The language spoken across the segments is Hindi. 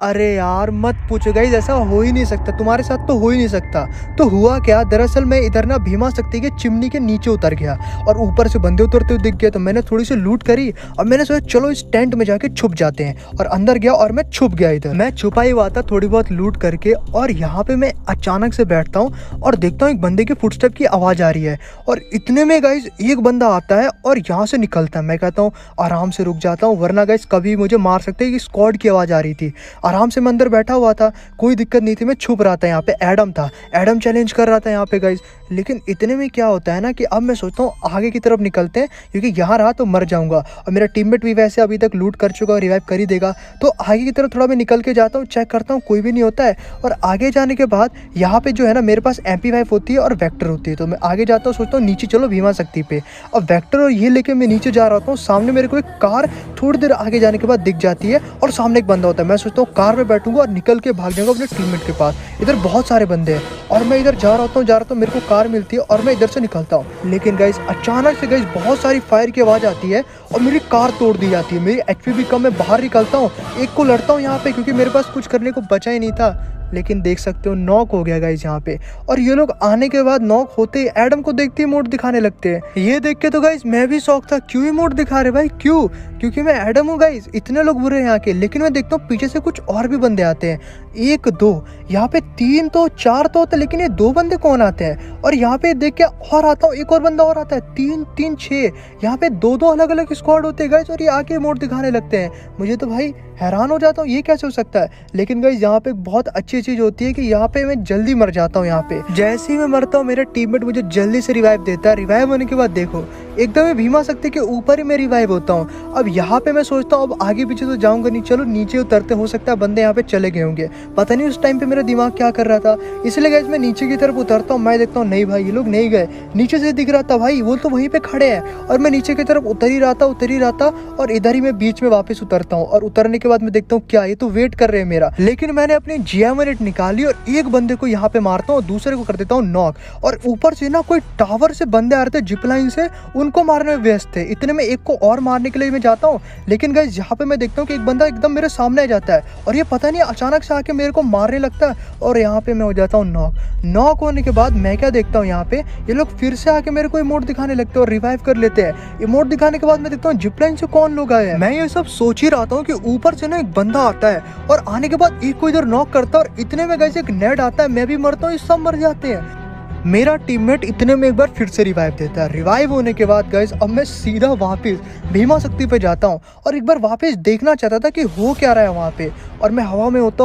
अरे यार मत पूछो गाइस, ऐसा हो ही नहीं सकता, तुम्हारे साथ तो हो ही नहीं सकता। तो हुआ क्या, दरअसल मैं इधर ना भीमा शक्ति के चिमनी के नीचे उतर गया और ऊपर से बंदे उतरते हुए दिख गए। तो मैंने थोड़ी सी लूट करी और मैंने सोचा चलो इस टेंट में जाके छुप जाते हैं, और अंदर गया और मैं छुप गया। इधर मैं छुपा ही हुआ था थोड़ी बहुत लूट करके, और यहाँ पे मैं अचानक से बैठता हूँ और देखता हूँ एक बंदे के फुटस्टेप की आवाज आ रही है। और इतने में गाइस एक बंदा आता है और यहाँ से निकलता है। मैं कहता हूँ आराम से रुक जाता हूँ, वरना गाइस कभी मुझे मार सकते हैं। स्क्वाड की आवाज आ रही थी। आराम से मैं अंदर बैठा हुआ था, कोई दिक्कत नहीं थी। मैं छुप रहा था, यहाँ पे एडम था, एडम चैलेंज कर रहा था यहाँ पे गाइस। लेकिन इतने में क्या होता है ना कि अब मैं सोचता हूँ आगे की तरफ निकलते हैं, क्योंकि यहाँ रहा तो मर जाऊंगा। और मेरा टीममेट भी वैसे अभी तक लूट कर चुका, रिवाइव कर ही देगा। तो आगे की तरफ थोड़ा मैं निकल के जाता हूँ, चेक करता हूँ कोई भी नहीं होता है। और आगे जाने के बाद यहाँ पे जो है ना मेरे पास MP5 होती है और वेक्टर होती है। तो मैं आगे जाता हूँ, सोचता हूँ नीचे चलो भीमा शक्ति पे। अब वेक्टर और ये लेके मैं नीचे जा रहा हूँ, सामने मेरे को एक कार थोड़ी देर आगे जाने के बाद दिख जाती है और सामने एक बंदा होता है। मैं सोचता हूँ कार में बैठूंगा और निकल के भाग जाऊंगा अपने टीममेट के पास। इधर बहुत सारे बंदे हैं और मैं इधर जा रहा हूँ, मेरे को कार मिलती है और मैं इधर से निकलता हूँ। लेकिन गाइस अचानक से गाइस बहुत सारी फायर की आवाज़ आती है और मेरी कार तोड़ दी जाती है। मेरी HP भी कम, मैं बाहर निकलता हूँ, एक को लड़ता हूँ यहाँ पे, क्योंकि मेरे पास कुछ करने को बचा ही नहीं था। लेकिन देख सकते हो नॉक हो गया गाइस यहाँ पे। और ये लोग आने के बाद नॉक होते ही एडम को देखते ही इमोट दिखाने लगते हैं। ये देख के तो गाइस मैं भी शौक था, क्यों इमोट दिखा रहे भाई, क्यों? क्योंकि मैं एडम हूँ गाइस, इतने लोग बुरे हैं यहाँ के। लेकिन मैं देखता हूँ पीछे से कुछ और भी बंदे आते हैं, 1 2 यहाँ पे 3 तो 4 तो होते, लेकिन ये 2 बंदे कौन आते हैं? और यहाँ पे देख के और आता हूँ, एक और बंदा और आता है, 3 3 6 यहाँ पे 2 अलग अलग स्क्वाड होते हैं गाइस। और ये आके इमोट दिखाने लगते हैं। मुझे तो भाई हैरान हो जाता हूँ, ये कैसे हो सकता है। लेकिन गाइस यहाँ पे बहुत अच्छी चीज होती है कि यहाँ पे मैं जल्दी मर जाता हूँ। यहाँ पे जैसे ही मैं मरता हूँ मेरा टीममेट मुझे जल्दी से रिवाइव देता है। रिवाइव होने के बाद देखो एकदम भीमा शक्ति के ऊपर ही मैं रिवाइव होता हूँ। अब यहाँ पे मैं सोचता हूँ अब आगे पीछे तो जाऊंगा नहीं, चलो नीचे उतरते, हो सकता है बंदे यहाँ पे चले गए होंगे। पता नहीं उस टाइम पे मेरा दिमाग क्या कर रहा था। इसलिए गाइस मैं नीचे की तरफ उतरता हूँ। मैं देखता हूँ नहीं भाई ये लोग नहीं गए, नीचे से दिख रहा था भाई वो तो वहीं पे खड़े हैं। और मैं नीचे की तरफ उतर ही रहा था और इधर ही मैं बीच में वापस उतरता हूँ। और उतरने के बाद मैं देखता हूँ क्या ये तो वेट कर रहे हैं मेरा। लेकिन मैंने अपनी GM8 निकाली और एक बंदे को यहाँ पे मारता हूँ, दूसरे को कर देता हूँ नॉक। और ऊपर से ना कोई टावर से बंदे आ रहे थे जिप लाइन से, उनको मारने में व्यस्त थे। इतने में एक को और मारने के लिए मैं जाता हूँ। लेकिन गाइस यहाँ पे मैं देखता हूँ कि एक बंदा एकदम मेरे सामने आ जाता है और ये पता नहीं अचानक से आके मेरे को मारने लगता है और यहाँ पे मैं हो जाता हूँ नॉक होने के बाद मैं क्या देखता हूँ यहाँ पे ये लोग फिर से आके मेरे को इमोट दिखाने लगते हैं और रिवाइव कर लेते हैं। इमोट दिखाने के बाद मैं देखता हूँ जिप लाइन से कौन लोग आए हैं। मैं ये सब सोच ही रहा था कि ऊपर से ना एक बंदा आता है और आने के बाद एक को इधर नॉक करता है और इतने में गाइस एक नेड आता है, मैं भी मरता हूँ, ये सब मर जाते हैं। मेरा टीममेट इतने में एक बार फिर से रिवाइव देता है। रिवाइव होने के बाद गाइस अब मैं सीधा वापस भीमा शक्ति पे जाता हूँ और एक बार वापस देखना चाहता था कि हो क्या रहा है वहाँ पे। और मैं हवा में होता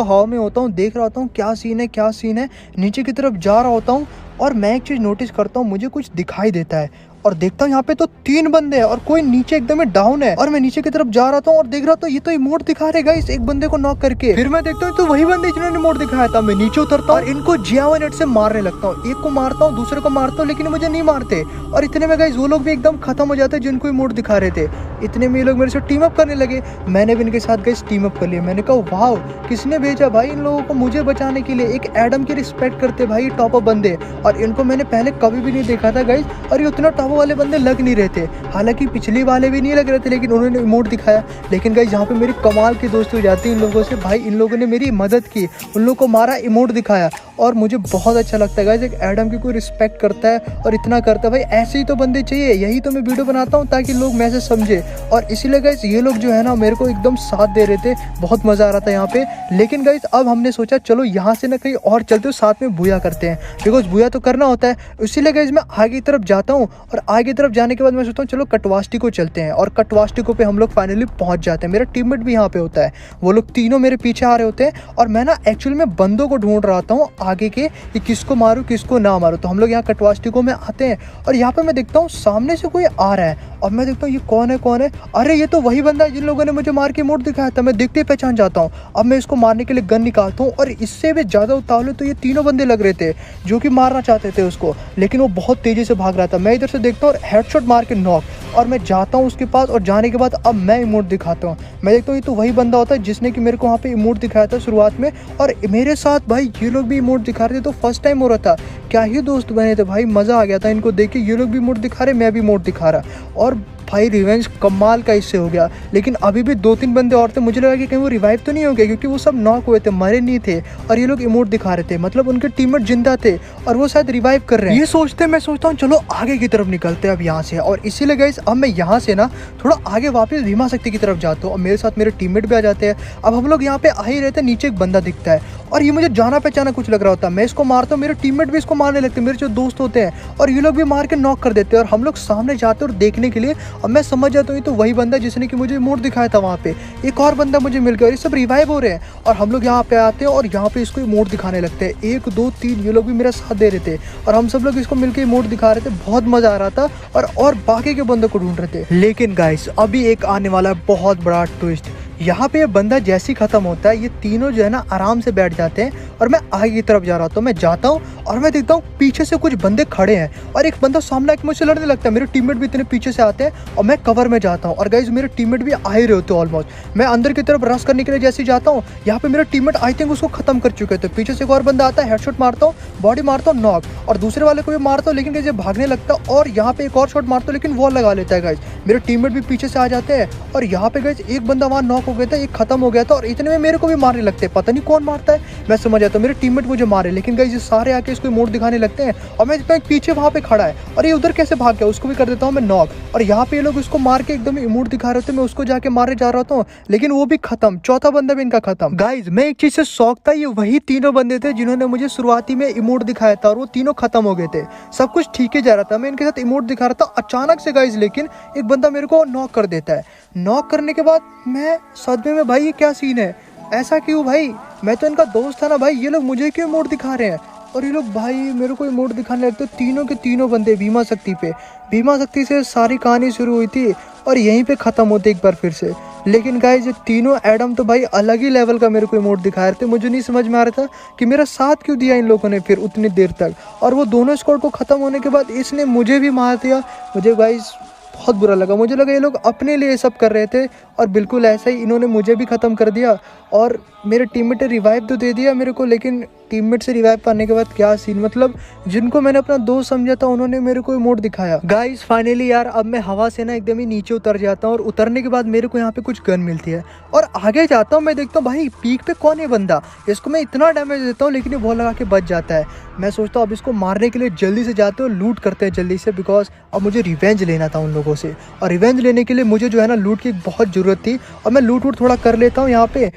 हूँ, देख रहा होता हूँ क्या सीन है। नीचे की तरफ जा रहा होता हूँ और मैं एक चीज़ नोटिस करता हूँ, मुझे कुछ दिखाई देता है और देखता हूँ यहाँ पे तो 3 बंदे हैं और कोई नीचे एकदम डाउन है। और मैं नीचे की तरफ जा रहा था और देख रहा था ये तो इमोट दिखा रहे गाइस एक बंदे को नॉक करके। फिर मैं देखता हूँ तो वही बंदे जिन्होंने इमोट दिखाया था। मैं नीचे उतरता हूँ और इनको GM8 से मारने लगता हूँ, एक को मारता हूँ, दूसरे को मारता हूँ, लेकिन मुझे नहीं मारते। और इतने में गाइस वो लोग भी एकदम खत्म हो जाते हैं जिनको इमोट दिखा रहे थे। इतने में ये लोग मेरे से टीम अप करने लगे। मैंने भी इनके साथ गाइस टीम अप कर लिया। मैंने कहा वाह किसने भेजा भाई इन लोगों को मुझे बचाने के लिए। एक एडम की रिस्पेक्ट करते भाई टॉप अप बंदे, और इनको मैंने पहले कभी भी नहीं देखा था गाइस। और ये उतना टॉप वाले बंदे लग नहीं रहे थे, हालांकि पिछले वाले भी नहीं लग रहे थे, लेकिन उन्होंने इमोट दिखाया। लेकिन गाइस यहाँ पे मेरी कमाल की दोस्ती हो जाती है इन लोगों से। भाई इन लोगों ने मेरी मदद की, उन लोगों को मारा, इमोट दिखाया और मुझे बहुत अच्छा लगता है गाइस एक एडम की कोई रिस्पेक्ट करता है और इतना करता है। भाई ऐसे ही तो बंदे चाहिए, यही तो मैं वीडियो बनाता हूँ ताकि लोग मैसेज समझे। और इसीलिए गाइस ये लोग जो है ना मेरे को एकदम साथ दे रहे थे, बहुत मजा आ रहा था यहाँ पे। लेकिन गाइस अब हमने सोचा चलो यहाँ से ना कहीं और चलते हो, साथ में बुया करते हैं, बिकॉज बुया तो करना होता है। इसीलिए गाइस मैं आगे की तरफ जाता हूँ और आगे की तरफ जाने के बाद मैं सोचता हूँ चलो कटवास्टिको चलते हैं। और कटवास्टिको पे हम लोग फाइनली पहुंच जाते हैं। मेरा टीममेट भी यहाँ पे होता है, वो लोग तीनों मेरे पीछे आ रहे होते हैं और मैं ना एक्चुअली में बंदों को ढूंढ रहा हूँ आगे के कि किसको मारूं किसको ना मारूं। तो हम लोग यहाँ कटवास्टिको में आते हैं और यहाँ पे मैं देखता हूँ सामने से कोई आ रहा है और मैं देखता हूँ ये कौन है। अरे ये तो वही बंदा है जिन लोगों ने मुझे मार के इमोट दिखाया था। मैं देखते ही पहचान जाता हूँ। अब मैं इसको मारने के लिए गन निकालता हूँ और इससे भी ज़्यादा उतावले तो ये तीनों बंदे लग रहे थे जो कि मारना चाहते थे उसको, लेकिन वो बहुत तेज़ी से भाग रहा था। मैं इधर से देखता हूँ और हेडशॉट मार के नॉक, और मैं जाता हूँ उसके पास और जाने के बाद अब मैं इमोट दिखाता हूँ। मैं देखता हूँ ये तो वही बंदा होता है जिसने कि मेरे को वहाँ पे इमोट दिखाया था शुरुआत में, और मेरे साथ भाई ये लोग भी इमोट दिखा रहे थे। तो फर्स्ट टाइम हो रहा था, क्या ही दोस्त बने थे भाई, मज़ा आ गया था इनको देख के। ये लोग भी इमोट दिखा रहे, मैं भी इमोट दिखा रहा, और भाई रिवेंज कमाल का इससे हो गया। लेकिन अभी भी 2-3 बंदे और थे, मुझे लगा कि कहीं वो रिवाइव तो नहीं हो गए, क्योंकि वो सब नॉक हुए थे, मरे नहीं थे। और ये लोग इमोट दिखा रहे थे, मतलब उनके टीममेट जिंदा थे और वो शायद रिवाइव कर रहे हैं। ये सोचते मैं सोचता हूँ चलो आगे की तरफ निकलते हैं अब यहाँ से। और इसीलिए गाइस अब मैं यहाँ से ना थोड़ा आगे वापस भीमा शक्ति की तरफ जाता हूँ और मेरे साथ मेरे टीममेट भी आ जाते हैं। अब हम लोग यहाँ पे आ ही रहते हैं, नीचे एक बंदा दिखता है और ये मुझे जाना पहचाना कुछ लग रहा होता है। मैं इसको मारता हूँ, मेरे टीममेट भी इसको मारने लगते हैं, मेरे जो दोस्त होते हैं, और ये लोग भी मार के नॉक कर देते हैं। और हम लोग सामने जाते हैं और देखने के लिए, और मैं समझ जाता हूँ ये तो वही बंदा जिसने कि मुझे इमोट दिखाया था वहाँ पे। एक और बंदा मुझे मिल गया और ये सब रिवाइव हो रहे हैं। और हम लोग यहाँ पे आते हैं और यहाँ पे इसको इमोट दिखाने लगते हैं। 1 2 3 ये लोग भी मेरा साथ दे रहे थे और हम सब लोग इसको मिलकर इमोट दिखा रहे थे। बहुत मजा आ रहा था और बाकी के बंदों को ढूंढ रहे थे। लेकिन गाइस अभी एक आने वाला है बहुत बड़ा ट्विस्ट। यहाँ पे ये बंदा जैसे ही खत्म होता है, ये तीनों जो है ना आराम से बैठ जाते हैं और मैं आगे की तरफ जा रहा हूँ। तो मैं जाता हूँ और मैं देखता हूँ पीछे से कुछ बंदे खड़े हैं और एक बंदा सामने आके मुझसे लड़ने लगता है। मेरे टीममेट भी इतने पीछे से आते हैं और मैं कवर में जाता हूँ। और गाइस मेरे टीममेट भी आ ही रहे होते ऑलमोस्ट। मैं अंदर की तरफ रश करने के लिए जैसे ही जाता हूँ, यहाँ पे मेरा टीममेट आई थिंक उसको खत्म कर चुके थे। पीछे से एक और बंदा आता है, हेडशॉट मारता हूँ, बॉडी मारता हूँ, नॉक, और दूसरे वाले को भी मारता हूँ, लेकिन ये भागने लगता है। और यहाँ पे एक और शॉट मारता हूँ, लेकिन वॉल लगा लेता है। गाइस मेरे टीममेट भी पीछे से आ जाते हैं और यहाँ पे गाइस एक बंदा वहाँ नॉक हो गया था, एक खत्म हो गया था। और इतने में मेरे को भी मारने लगते हैं, पता नहीं कौन मारता है। मैं समझ जाता हूँ मेरे टीममेट मुझे मारे, लेकिन गाइस ये सारे आके इसको इमोट दिखाने लगते हैं और मैं देखता हूँ पीछे वहाँ पे खड़ा है और ये उधर कैसे भाग गया, उसको भी कर देता हूँ मैं नॉक। और यहाँ पे ये लोग उसको मार के एकदम इमोट दिखा रहे थे, मैं उसको जाके मारने जा रहा था, लेकिन वो भी खत्म। चौथा बंदा भी इनका खत्म। गाइस मैं एक चीज से शौक था, ये वही तीनों बंदे थे जिन्होंने मुझे शुरुआती में इमोट दिखाया था और वो तीनों खत्म हो गए थे। सब कुछ ठीक ही जा रहा था, मैं इनके साथ इमोट दिखा रहा था। अचानक से गाइस लेकिन एक बंदा मेरे को नॉक कर देता है। नॉक करने के बाद मैं सदमे में, भाई ये क्या सीन है, ऐसा क्यों भाई, मैं तो इनका दोस्त था ना भाई, ये लोग मुझे क्यों इमोट दिखा रहे हैं। और ये लोग भाई मेरे को इमोट दिखाने लगते। तीनों के तीनों बंदे भीमा शक्ति पे, भीमा शक्ति से सारी कहानी शुरू हुई थी और यहीं पे ख़त्म होती एक बार फिर से। लेकिन गाइस ये तीनों एडम तो भाई अलग ही लेवल का मेरे को इमोट दिखा रहे थे। मुझे नहीं समझ में आ रहा था कि मेरा साथ क्यों दिया इन लोगों ने फिर उतनी देर तक। और वो दोनों स्क्वाड को ख़त्म होने के बाद इसने मुझे भी मार दिया। मुझे गाइस बहुत बुरा लगा, मुझे लगा ये लोग अपने लिए सब कर रहे थे और बिल्कुल ऐसा ही इन्होंने मुझे भी ख़त्म कर दिया। और मेरे टीममेट ने रिवाइव तो दे दिया मेरे को, लेकिन टीममेट से रिवाइव पाने के बाद क्या सीन, मतलब जिनको मैंने अपना दोस्त समझा था उन्होंने मेरे को इमोट दिखाया। गाइस फाइनली यार अब मैं हवा से ना एकदम ही नीचे उतर जाता हूँ और उतरने के बाद मेरे को यहाँ पे कुछ गन मिलती है और आगे जाता हूँ। मैं देखता हूँ भाई पीक पे कौन है बंदा, इसको मैं इतना डैमेज देता हूँ लेकिन ये वॉल लगा के बच जाता है। मैं सोचता हूँ अब इसको मारने के लिए जल्दी से जाते हो, लूट करते हैं जल्दी से, बिकॉज अब मुझे रिवेंज लेना था उन लोगों से। और रिवेंज लेने के लिए मुझे जो है ना लूट की बहुत ज़रूरत थी और मैं लूट थोड़ा कर लेता हूँ यहाँ पे।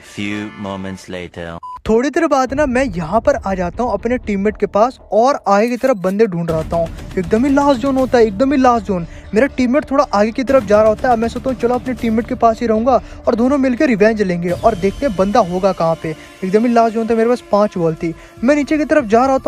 थोड़ी देर बाद ना मैं यहाँ पर आ जाता हूँ अपने टीममेट के पास और आगे की तरफ बंदे ढूंढ रहा हूँ। एकदम ही लास्ट जोन होता है, एकदम ही लास्ट जोन। मेरा टीममेट थोड़ा आगे की तरफ जा रहा होता है। मैं सोचता हूँ चलो अपने टीममेट के पास ही रहूँगा और दोनों मिलकर रिवेंज लेंगे और देखते हैं बंदा होगा कहाँ पे। एकदम ही लास्ट जोन था, मेरे पास 5 बॉल थी। मैं नीचे की तरफ जा रहा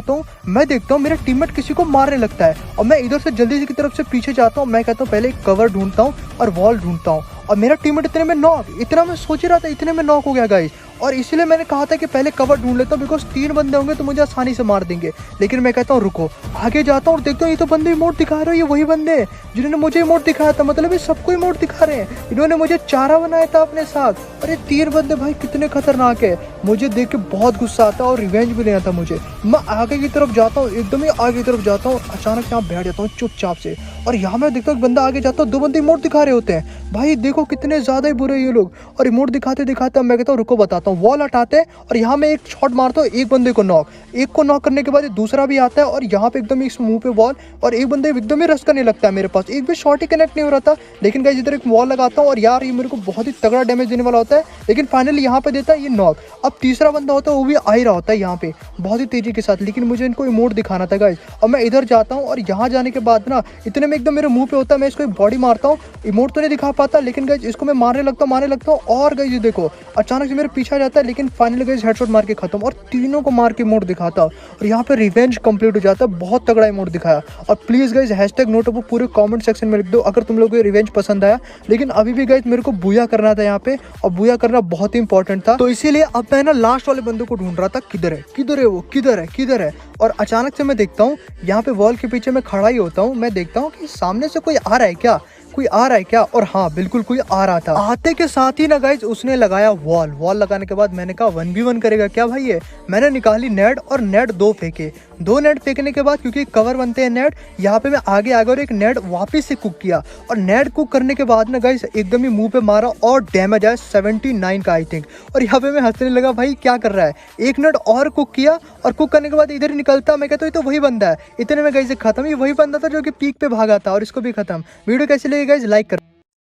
हूँ, मैं देखता हूँ मेरा टीममेट किसी को मारने लगता है और मैं इधर से जल्दी की तरफ से पीछे जाता हूँ। मैं कहता हूँ पहले एक कवर ढूंढता हूँ और वॉल ढूंढता हूँ और मेरा टीममेट इतने में नॉक, इतना मैं सोच रहा था इतने में नॉक हो गया गाइस। और इसीलिए मैंने कहा था कि पहले कवर ढूंढ लेता हूँ, बिकॉज 3 बंदे होंगे तो मुझे आसानी से मार देंगे। लेकिन मैं कहता हूँ रुको, आगे जाता हूँ और देखता हूँ ये तो बंदे इमोट दिखा रहे हो, ये वही बंदे हैं जिन्होंने मुझे इमोट दिखाया था। मतलब ये सबको इमोट दिखा रहे हैं, इन्होंने मुझे चारा बनाया था अपने साथ। और ये 3 बंदे भाई कितने खतरनाक है। मुझे देख के बहुत गुस्सा आता है और रिवेंज भी लेना था मुझे। मैं आगे की तरफ जाता हूँ, एकदम ही आगे की तरफ जाता हूँ, अचानक यहाँ बैठ जाता हूँ चुपचाप से। और यहाँ मैं देखता हूँ एक बंदा आगे जाता हूँ, 2 बंदे इमोट दिखा रहे होते हैं। भाई देखो कितने ज़्यादा ही बुरे ये लोग। और इमोट दिखाते दिखाते मैं कहता हूँ रुको बताता हूँ, वॉल हटाते हैं और यहाँ मैं एक शॉट मारता हूँ, एक बंदे को नॉक। एक को नॉक करने के बाद दूसरा भी आता है और यहाँ पे एकदम इस मुंह पे वॉल और एक बंदे एकदम ही रश करने लगता है। मेरे पास एक भी शॉट ही कनेक्ट नहीं हो रहा था, लेकिन गाइस इधर एक वॉल लगाता हूँ और यार ये मेरे को बहुत ही तगड़ा डैमेज देने वाला होता है। लेकिन फाइनली यहाँ पे देता है ये नॉक। अब तीसरा बंदा होता है, वो भी आ ही रहा होता है यहाँ पे बहुत ही तेजी के साथ, लेकिन मुझे इनको इमोट दिखाना था गाइस। और मैं इधर जाता हूँ और यहाँ जाने के बाद ना इतने में एकदम मेरे मुंह पे होता है, मैं इसको बॉडी मारता हूँ। इमोट तो नहीं दिखा पाता, लेकिन गाइस इसको मैं मारने लगता हूँ और गाइस देखो अचानक से मेरे पीछे जाता है, लेकिन फाइनली गाइस हेडशॉट मार के खत्म। और तीनों को मार के इमोट दिखाता और यहाँ पे रिवेंज कंप्लीट हो जाता है। बहुत तगड़ा इमोट दिखाया। और प्लीज गाइस हैशटैग नोट वो पूरे कमेंट सेक्शन में लिख दो अगर तुम लोगों को रिवेंज पसंद आया। लेकिन अभी भी गाइस मेरे को बूया करना था यहाँ पे, और बूया करना बहुत ही इंपॉर्टेंट था। तो इसीलिए अब मैं ना लास्ट वाले बंदे को ढूंढ रहा था, किधर है वो, किधर है। और अचानक से मैं देखता हूँ यहाँ पे वॉल के पीछे मैं खड़ा ही होता हूँ। मैं देखता हूँ कि सामने से कोई आ रहा है क्या। कोई आ रहा है क्या? और हाँ बिल्कुल कोई आ रहा था। आते के साथ ही ना गाइज उसने लगाया वॉल लगाने के बाद मैंने कहा 1v1 करेगा क्या भाई ये? मैंने निकाली नेट और नेट 2 फेंके। 2 नेट फेंकने के बाद क्योंकि कवर बनते हैं नेट, यहाँ पे मैं आगे और एक नेट वापस से कुक किया और नेट कुक करने के बाद ना गाइस एकदम ही मुंह पे मारा और डैमेज आया 79 का आई थिंक। और यहाँ पे मैं हंसने लगा, भाई क्या कर रहा है? एक नेट और कुक किया और कुक करने के बाद इधर ही निकलता, मैं कहता हूँ ये तो वही बंदा है। इतने में गाइस खत्म, ये वही बंदा था जो कि पीक पे भागा था और इसको भी खत्म। वीडियो कैसी लगी गाइस? लाइक कर।